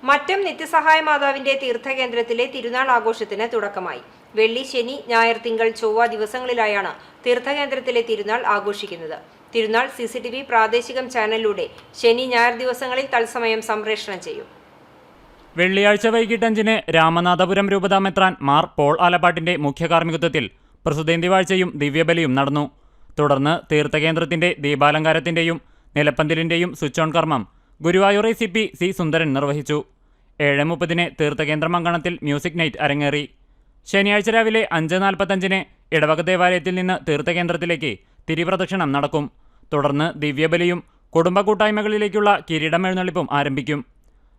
മറ്റം നിത്യസഹായ മാതാവിന്റെ തീർത്ഥകേന്ദ്രത്തിലെ തിരുനാൾ ആഘോഷത്തിന് തുടക്കമായി. വെള്ളി, ശനി, ഞായർ, തിങ്കൾ, ചൊവ്വ ദിവസങ്ങളിലായാണ് തീർത്ഥകേന്ദ്രത്തിലെ തിരുനാൾ ആഘോഷിക്കുന്നത്. തിരുനാൾ CCTV പ്രാദേശികം ചാനലിലൂടെ ശനി, ഞായർ ദിവസങ്ങളിൽ തത്സമയം സംപ്രേഷണം ചെയ്യും. വെള്ളിയാഴ്ച വൈകിട്ട് 5-ന് രാമനാഥപുരം രൂപതാ മെത്രാൻ മാർ പോൾ ആലപ്പാട്ടിന്റെ മുഖ്യ കാർമ്മികത്വത്തിൽ പ്രസുതേന്തി വാഴ്ചയും ദിവ്യബലിയും നടന്നു. തുടർന്ന് തീർത്ഥകേന്ദ്രത്തിന്റെ ദീപാലങ്കാരത്തിന്റെയും നിലപ്പന്തലിന്റെയും സ്വിച്ച് ഓൺ കർമ്മം ഗുരുവായൂർ ACP C. സുന്ദരൻ നിർവഹിച്ചു. 7:30-ന് തീർത്ഥകേന്ദ്രം അങ്കണത്തിൽ മ്യൂസിക് നൈറ്റ് അരങ്ങേറി. ശനിയാഴ്ച രാവിലെ 5:45-ന് ഇടവക ദേവാലയത്തിൽ നിന്ന് തീർത്ഥകേന്ദ്രത്തിലേക്ക് തിരിപ്രദക്ഷിണം നടക്കും. തുടർന്ന് ദിവ്യബലിയും കുടുംബ കൂട്ടായ്മകളിലേക്കുള്ള കിരീടമെഴുന്നള്ളിപ്പും ആരംഭിക്കും.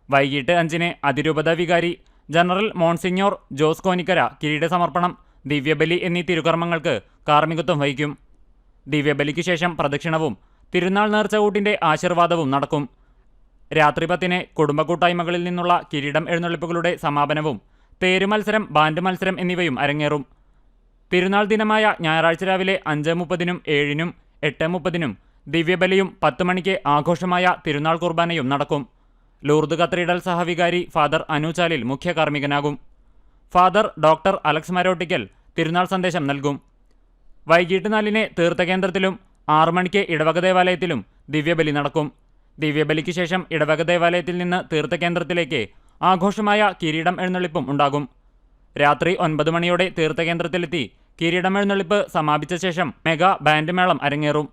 വൈകിട്ട് 5-ന് അതിരൂപത വികാരി ജനറൽ മോൺസിഞ്ഞോർ ജോസ് കോനിക്കര കിരീട സമർപ്പണം, ദിവ്യബലി എന്നീ തിരുകർമ്മങ്ങൾക്ക് കാർമ്മികത്വം വഹിക്കും. ദിവ്യബലിക്ക് ശേഷം പ്രദക്ഷിണവും തിരുനാൾ നേർച്ചകൂട്ടിന്റെ ആശീർവാദവും നടക്കും. രാത്രി 10-ന് കുടുംബ കൂട്ടായ്മകളിൽ നിന്നുള്ള കിരീടം എഴുന്നള്ളിപ്പുകളുടെ സമാപനവും തേര് മത്സരം, ബാൻഡ് മത്സരം എന്നിവയും അരങ്ങേറും. തിരുനാൾ ദിനമായ ഞായറാഴ്ച രാവിലെ 5:30-നും 7-നും 8:30-നും ദിവ്യബലിയും 10 മണിക്ക് ആഘോഷമായ തിരുനാൾ കുർബാനയും നടക്കും. ലൂർദ് കത്തീഡ്രൽ സഹവികാരി ഫാദർ അനൂചാലിൽ മുഖ്യ കാർമ്മികനാകും. ഫാദർ ഡോക്ടർ അലക്സ് മരോട്ടിക്കൽ തിരുനാൾ സന്ദേശം നൽകും. വൈകിട്ട് 4-ന് തീർത്ഥകേന്ദ്രത്തിലും 6 മണിക്ക് ഇടവക ദേവാലയത്തിലും ദിവ്യബലി നടക്കും. ദിവ്യബലിക്ക് ശേഷം ഇടവക ദേവാലയത്തിൽ നിന്ന് തീർത്ഥകേന്ദ്രത്തിലേക്ക് ആഘോഷമായ കിരീടം എഴുന്നള്ളിപ്പും ഉണ്ടാകും. രാത്രി 9 മണിയോടെ തീർത്ഥകേന്ദ്രത്തിലെത്തി കിരീടമെഴുന്നള്ളിപ്പ് സമാപിച്ച ശേഷം മെഗാ ബാൻഡ് മേളം അരങ്ങേറും.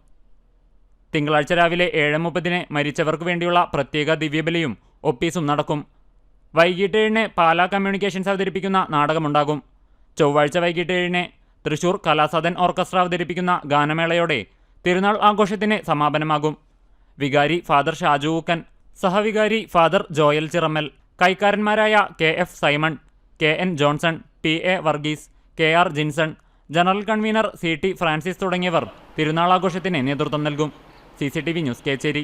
തിങ്കളാഴ്ച രാവിലെ 7:30-ന് മരിച്ചവർക്ക് വേണ്ടിയുള്ള പ്രത്യേക ദിവ്യബലിയും ഒപ്പീസും നടക്കും. വൈകിട്ട് 7-ന് പാലാ കമ്മ്യൂണിക്കേഷൻസ് അവതരിപ്പിക്കുന്ന നാടകമുണ്ടാകും. ചൊവ്വാഴ്ച വൈകിട്ട് 7-ന് തൃശൂർ കലാസദൻ ഓർക്കസ്ട്ര അവതരിപ്പിക്കുന്ന ഗാനമേളയോടെ തിരുനാൾ ആഘോഷത്തിന് സമാപനമാകും. വികാരി ഫാദർ ഷാജു ഊക്കൻ, സഹവികാരി ഫാദർ ജോയൽ ചിറമ്മൽ, കൈക്കാരന്മാരായ KF Simon, KN Johnson, PA Varghese, KR Jinson, general convener CT Francis തുടങ്ങിയവർ തിരുനാളാഘോഷത്തിന് നേതൃത്വം നൽകും. CCTV news, Kecheri.